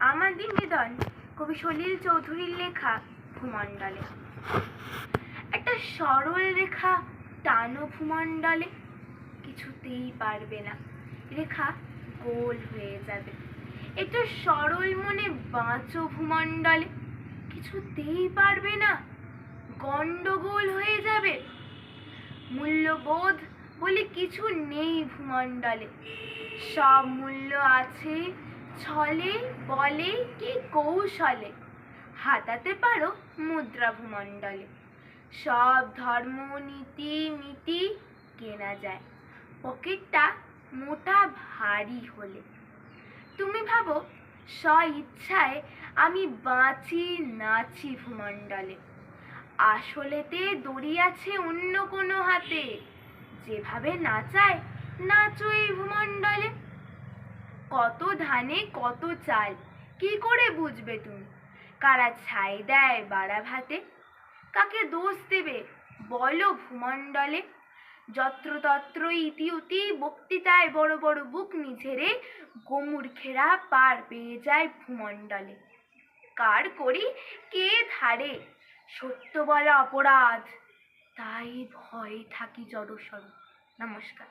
আমার নিবেদন কবি সলিল চৌধুরীর লেখা ভূমণ্ডলে। একটা সরল রেখা টানো ভূমণ্ডলে, কিছুতেই পারবে না, রেখা গোল হয়ে যাবে। একটা সরল মনে বাঁচো ভূমণ্ডলে, কিছুতেই পারবে না, গন্ডগোল হয়ে যাবে। মূল্যবোধ বলে কিছু নেই ভূমণ্ডলে, সব মূল্য আছে ছলে বলে কি কৌশলে। হাতাতে পারো মুদ্রা ভূমণ্ডলে, সব ধর্ম নীতি মিটি কেনা যায় পকেটটা মোটা ভারী হলে। তুমি ভাবো স্ব ইচ্ছায় আমি বাঁচি নাচি ভূমণ্ডলে, আসলেতে দড়ি আছে অন্য কোনো হাতে, যেভাবে নাচায় নাচো এই ভূমণ্ডলে। কত ধানে কত চাল কি করে বুঝবে তুমি, কারা ছাই দেয় বাড়া ভাতে, কাকে দোষ দেবে বলো ভূমণ্ডলে। যত্রতত্র ইতিউতি বক্তৃতায় বড় বড় বুক নিঝেড়ে গোমূর্খেরা পার পেয়ে যায় ভূমণ্ডলে। কার করি কে ধারে, সত্য বলা অপরাধ, তাই ভয়ে থাকি জড়সড়। নমস্কার।